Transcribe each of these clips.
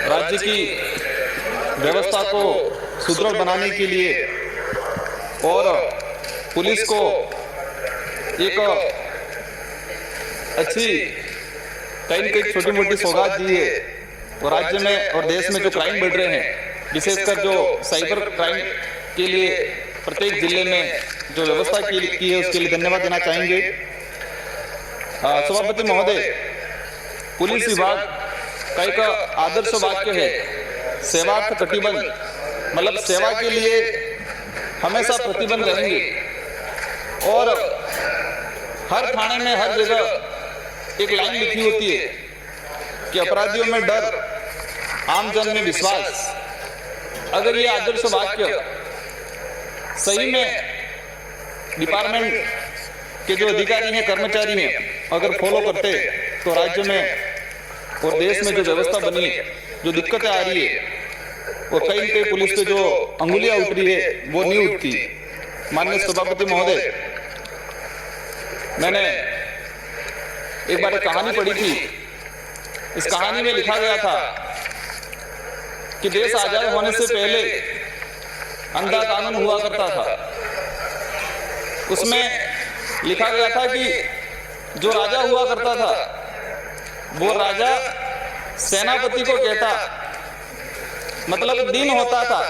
राज्य की व्यवस्था को सुदृढ़ बनाने के लिए और पुलिस को एक अच्छी कहीं न कहीं छोटी मोटी सौगात दी है। और राज्य में और देश में जो क्राइम बढ़ रहे हैं, विशेषकर जो साइबर क्राइम के लिए प्रत्येक जिले में जो व्यवस्था की है, उसके लिए धन्यवाद देना चाहेंगे। सभापति महोदय, पुलिस विभाग का एक आदर्श वाक्य है, सेवार्थ कटिबंध, मतलब सेवा के लिए हमेशा प्रतिबद्ध रहेंगे। और हर थाने में हर जगह एक लाइन लिखी होती है कि अपराधियों में डर, आम जन में विश्वास। अगर ये आदर्श वाक्य सही में डिपार्टमेंट के जो अधिकारी हैं, कर्मचारी हैं, अगर फॉलो करते तो राज्य में और देश में जो व्यवस्था बनी है, जो दिक्कतें आ रही है और कहीं न कहीं पुलिस पे जो अंगुलियां उठ रही है वो नहीं उठती। माननीय सभापति महोदय, मैंने एक बार एक कहानी पढ़ी थी। इस कहानी में लिखा गया था कि देश आजाद होने से पहले अंधा कानून हुआ करता था। उसमें लिखा गया था कि जो राजा हुआ करता था वो राजा सेनापति को कहता, मतलब दिन होता था,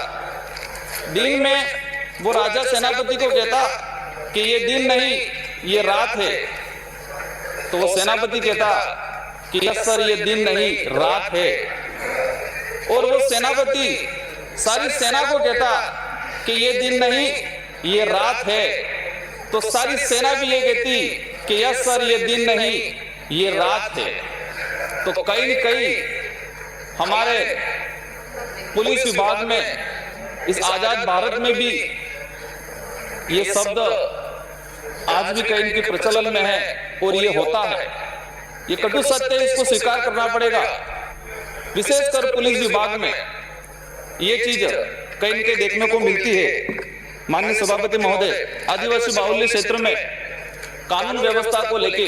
दिन में वो राजा सेनापति को कहता कि ये दिन नहीं, ये रात है। तो वो सेनापति कहता कि यस सर, ये दिन नहीं, रात है। और वो सेनापति सारी सेना को कहता कि ये दिन नहीं, ये रात है। तो सारी सेना भी ये कहती कि यस सर, ये दिन नहीं, ये रात है। तो कहीं न कहीं हमारे पुलिस विभाग में, इस आजाद भारत में भी ये शब्द आज भी कहीं के प्रचलन में है और ये होता है। ये कटु सत्य है, इसको स्वीकार करना पड़ेगा। विशेषकर पुलिस विभाग में ये चीज कहीं न कहीं देखने को मिलती है। माननीय सभापति महोदय, आदिवासी बाहुल्य क्षेत्र में कानून व्यवस्था को लेके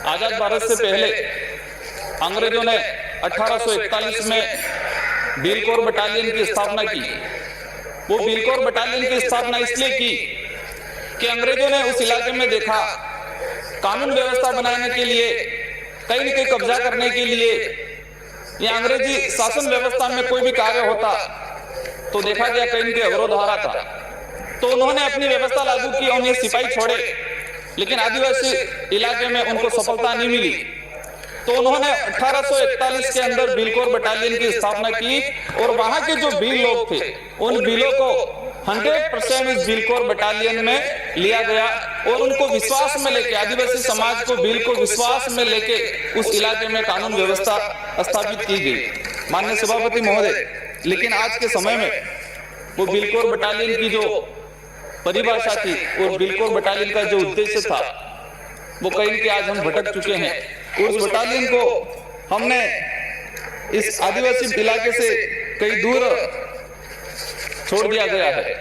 आजाद भारत से पहले अंग्रेजों ने 1841 में भील कोर बटालियन की स्थापना की। वो भील कोर बटालियन की स्थापना इसलिए की कि अंग्रेजों ने उस इलाके में देखा कानून व्यवस्था बनाने के लिए, कहीं न कहीं कब्जा करने के लिए, या अंग्रेजी शासन व्यवस्था में कोई भी कार्य होता तो देखा गया कहीं न कहीं अवरोध आ रहा था। तो उन्होंने अपनी व्यवस्था लागू की, उन्हें सिपाही छोड़े, लेकिन आदिवासी इलाके में उनको सफलता नहीं मिली। तो उन्होंने 1841 के अंदर भील कोर बटालियन की स्थापना की और वहां के जो भील लोग थे, उन भीलों को 100% इस भील कोर बटालियन में लिया गया और उनको विश्वास में लेके, आदिवासी समाज को, भील को विश्वास में लेके उस इलाके में कानून व्यवस्था स्थापित की गई। माननीय सभापति महोदय, लेकिन आज के समय में वो भील कोर बटालियन की जो परिभाषा थी और भील कोर बटालियन का जो उद्देश्य था, वो कहीं कि आज हम भटक चुके हैं। उस बटालियन को हमने इस आदिवासी इलाके से कहीं दूर छोड़ दिया गया है।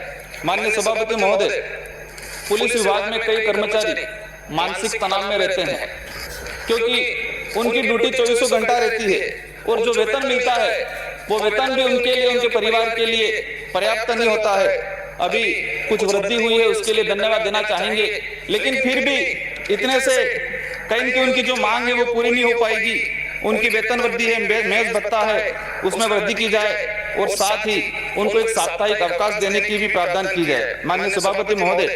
माननीय सभापति महोदय, पुलिस विभाग में कई कर्मचारी मानसिक तनाव में रहते हैं क्योंकि उनकी ड्यूटी 24 घंटा रहती है और जो वेतन मिलता है वो वेतन भी उनके लिए, उनके परिवार के लिए पर्याप्त नहीं होता है। अभी कुछ वृद्धि हुई है, उसके लिए धन्यवाद देना चाहेंगे, लेकिन फिर भी इतने से कहीं की उनकी जो मांग है वो पूरी नहीं हो पाएगी। उनकी वेतन वृद्धि है, मेज भत्ता है, उसमें वृद्धि की जाए और साथ ही उनको एक साप्ताहिक अवकाश देने की भी प्रावधान की जाए। माननीय सभापति महोदय,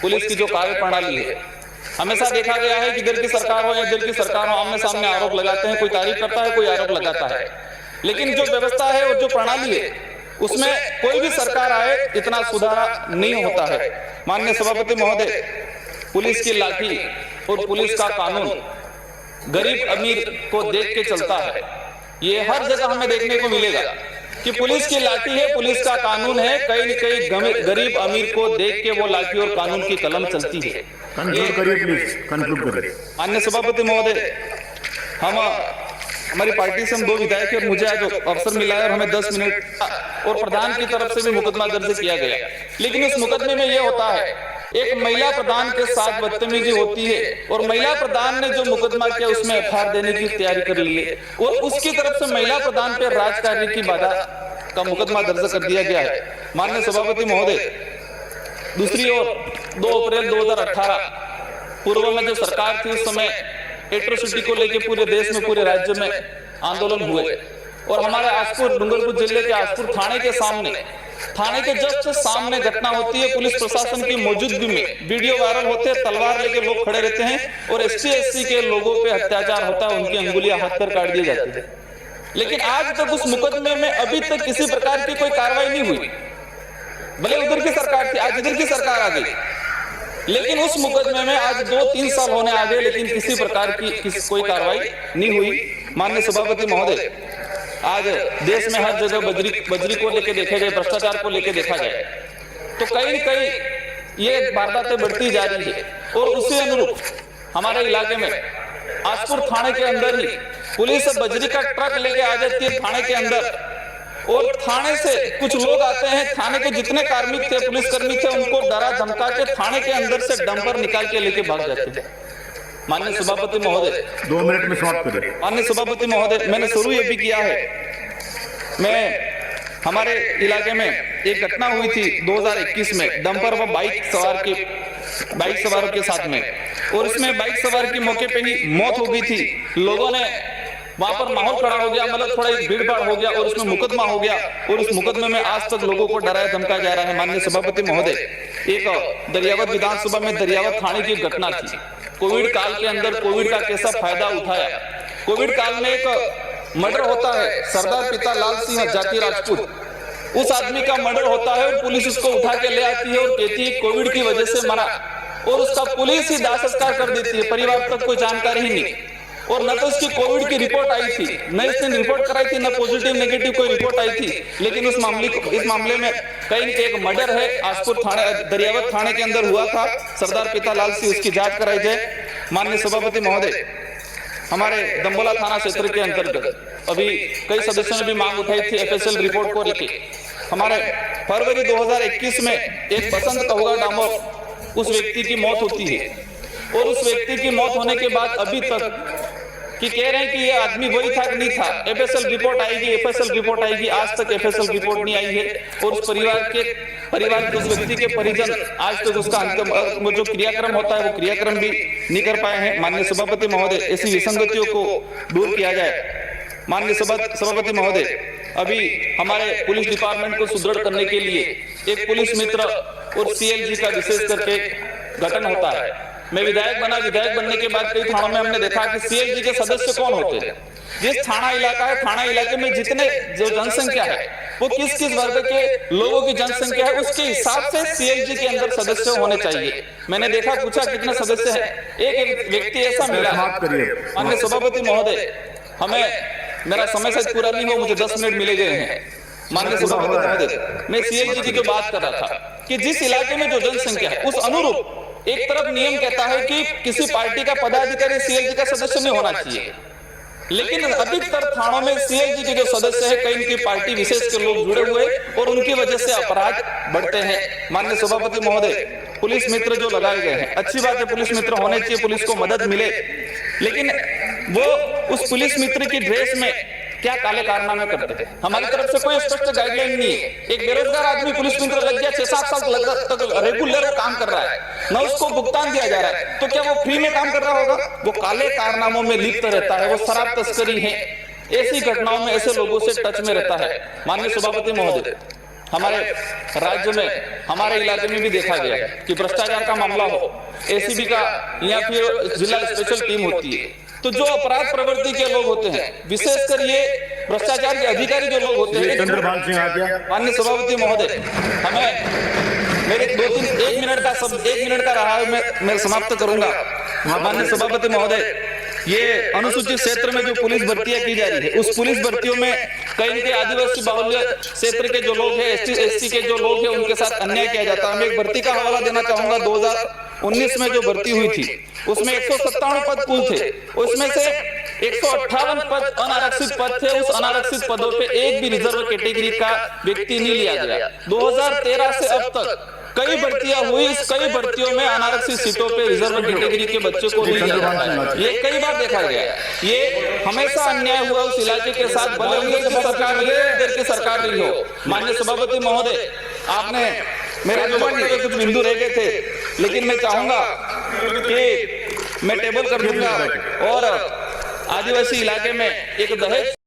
पुलिस की जो कार्य प्रणाली है, हमेशा देखा गया है कि इधर की सरकार हो या इधर की सरकार हो, आमने सामने आरोप लगाते हैं, कोई तारीफ करता है, कोई आरोप लगाता है, लेकिन जो व्यवस्था है और जो प्रणाली है उसमें कोई भी सरकार आए इतना सुधार नहीं होता है। माननीय सभापति महोदय, पुलिस की लाठी और पुलिस का कानून गरीब अमीर को देख के चलता है। ये हर जगह हमें देखने को मिलेगा कि पुलिस की लाठी है, पुलिस का कानून है, कहीं न कहीं गरीब अमीर को देख के वो लाठी और कानून की कलम चलती है। माननीय सभापति महोदय, हमारी पार्टी से हम 2 विधायक और मुझे आज अवसर मिला है और हमें 10 मिनट और प्रधान की तरफ से भी मुकदमा दर्ज किया गया, लेकिन इस मुकदमे में यह होता है एक महिला प्रधान के साथ बदतमीजी होती है और महिला प्रधान ने जो मुकदमा किया उसमें एफआईआर देने की तैयारी कर ली है और उसकी तरफ से महिला प्रधान पर राजकार्य की बाधा का मुकदमा दर्ज कर दिया गया है। माननीय सभापति महोदय, दूसरी ओर 2 अप्रैल 2018 पूर्व में जो सरकार थी उस समय एट्रोसिटी को लेकर पूरे देश में, पूरे राज्य में आंदोलन हुए और हमारे आजपुर, डूंगरपुर जिले के आजपुर थाने के सामने, थाने के जस्ट सामने घटना होती है। पुलिस प्रशासन की मौजूदगी में वीडियो वायरल होते हैं, तलवार लेके लोग खड़े रहते हैं और ST/SC के लोगों पे अत्याचार होता है, उनकी अंगुलियां हाथ पर काट दी जाती है। लेकिन आज तक उस मुकदमे में अभी तक किसी प्रकार की कोई कार्रवाई नहीं हुई। भले उधर की सरकार थी, आज इधर की सरकार आ गई, लेकिन उस मुकदमे में आज 2-3 साल होने आ गए, लेकिन किसी प्रकार की कोई कार्रवाई नहीं हुई। माननीय सभापति महोदय, आज देश में हर जगह बजरी को लेकर देखे जाए, भ्रष्टाचार को लेकर देखा जाए तो कहीं न कहीं ये वारदातें बढ़ती जा रही है और उसी अनुरूप हमारे इलाके में आजपुर थाने के अंदर ही पुलिस बजरी का ट्रक लेके आ जाती है थाने के अंदर और थाने से कुछ लोग आते हैं, थाने के जितने कार्मिक थे, पुलिसकर्मी थे, उनको डरा धमका के थाने के अंदर से डंपर निकाल के लेके भाग जाते हैं। माननीय सभापति महोदय, 2 मिनट में समाप्त करें। माननीय सभापति महोदय, मैंने शुरू ये भी किया है, मैं हमारे इलाके में एक घटना हुई थी 2021 में डंपर व बाइक सवारों के साथ में, और इसमें बाइक सवार की मौके पे ही मौत हो गई थी। लोगों ने वहां पर माहौल खड़ा हो गया, मतलब थोड़ा भीड़ भाड़ हो गया और उसमें मुकदमा हो गया और उस मुकदमे में आज तक लोगों को डराया धमकाया जा रहा है। माननीय सभापति महोदय, एक दरियावत विधानसभा में दरियावत थाने की घटना थी। कोविड काल के अंदर कोविड का कैसा फायदा उठाया। कोविड काल में एक मर्डर होता है, सरदार पिता लाल सिंह जाति राजपूत, उस आदमी का मर्डर होता है और पुलिस उसको उठा के ले आती है और कहती है कोविड की वजह से मरा, और उसका पुलिस ही दाह संस्कार कर देती है, परिवार तक कोई जानकारी ही नहीं। और न तो उसकी कोविड की रिपोर्ट आई थी, न इसने रिपोर्ट कराई थी, न पॉजिटिव नेगेटिव कोई रिपोर्ट आई थी, लेकिन इस मामले में कहीं एक मर्डर है आजपुर थाने, दरियावत थाने के अंदर हुआ था, सरदार पिता लाल सिंह, उसकी जांच कराई जाए। माननीय सभापति महोदय, हमारे दंबोला थाना क्षेत्र के अंतर्गत अभी कई सदस्यों ने भी मांग उठाई थी FSL रिपोर्ट को लेकर। हमारे फरवरी 2021 में एक बसंत कहुआ डामोर उस व्यक्ति की मौत होती है और उस व्यक्ति की मौत होने के बाद अभी तक कि कह रहे हैं कि ये आदमी वही था कि नहीं था, FSL रिपोर्ट आएगी, आज तक FSL रिपोर्ट नहीं आई है और उस परिवार के उस व्यक्ति के परिजन आज तक उसका अंतिम जो क्रियाक्रम होता है वो क्रियाक्रम भी नहीं कर पाए हैं। माननीय सभापति महोदय, ऐसी विसंगतियों को दूर किया जाए। माननीय सभापति महोदय, अभी हमारे पुलिस डिपार्टमेंट को सुदृढ़ करने के लिए एक पुलिस मित्र और CLG का विशेष करके गठन होता है। मैं विधायक बनने के बाद कई थानों में हमने देखा कि CLG के सदस्य कौन होते हैं। जिस थाना इलाका है, थाना इलाके में जितने जो जनसंख्या है वो किस वर्ग के लोगों की जनसंख्या है, उसके हिसाब से CLG के अंदर सदस्य होने चाहिए। मैंने देखा, पूछा कितने सदस्य हैं, एक व्यक्ति ऐसा मिला। माननीय सभापति महोदय, मेरा समय शायद पूरा नहीं हो, मुझे 10 मिनट मिले गए हैं। माननीय सभापति महोदय, मैं CLG की बात कर रहा था कि जिस इलाके में जो जनसंख्या है उस अनुरूप एक तरफ नियम कहता है कि किसी पार्टी का पदाधिकारी CLG का सदस्य नहीं होना चाहिए, लेकिन अधिकतर थानों में CLG के जो सदस्य है कई की पार्टी विशेष के लोग जुड़े हुए और उनकी वजह से अपराध बढ़ते हैं। माननीय सभापति महोदय, पुलिस मित्र जो लगाए गए हैं, अच्छी बात है, पुलिस मित्र होने चाहिए, पुलिस को मदद मिले, लेकिन वो उस पुलिस मित्र की ड्रेस में क्या काले कारनामे करते थे। हमारी तरफ से कोई स्पष्ट गाइडलाइन नहीं है। एक बेरोजगार आदमी पुलिस मित्र लग गया, 6-7 साल तक रेगुलर काम कर रहा है, न उसको भुगतान दिया जा रहा है, तो क्या वो फ्री में काम कर रहा होगा? वो काले कारनामों में लिप्त रहता है, वो शराब तस्करी है, ऐसी घटनाओं में ऐसे लोगों से टच में रहता है। माननीय सभापति महोदय, हमारे राज्य में, हमारे इलाके में भी देखा गया है कि भ्रष्टाचार का मामला हो, ACB का या फिर जिला स्पेशल टीम होती है, तो जो अपराध प्रवृत्ति के लोग होते हैं, विशेषकर ये भ्रष्टाचार के अधिकारी जो लोग होते हैं। चंद्रपाल सिंह आ गया। माननीय सभापति महोदय, हमें मेरे 1 मिनट का रहा है, मैं समाप्त करूंगा। माननीय सभापति महोदय, ये अनुसूचित क्षेत्र में जो पुलिस भर्तियां की जा रही है, उस पुलिस भर्तियों में कई के आदिवासी बाहुल्य क्षेत्र के जो लोग हैं, ST/SC के जो लोग हैं, उनके साथ अन्याय किया जाता है। मैं एक भर्ती का हवाला देना चाहूंगा। 2019 में जो भर्ती हुई थी उसमें 157 पद कुल थे, उसमें से 158 पद अनारक्षित पद थे। उस अनारक्षित पदों पे एक भी रिजर्व कैटेगरी का व्यक्ति नहीं लिया गया। 2013 से अब तक कई भर्तियां हुई, इस कई भर्तियों में अनारक्षित सीटों पे रिजर्व कैटेगरी के बच्चों को दिया जाता है। ये कई बार देखा गया, ये हमेशा अन्याय हुआ उस इलाके के साथ, भले उनकी सरकार देर की सरकार रही हो। माननीय सभापति महोदय, आपने मेरे जो वक्तव्य कुछ बिंदु रह गए थे, लेकिन मैं चाहूंगा कि मैं टेबल कर दूंगा और आदिवासी इलाके में एक दहेज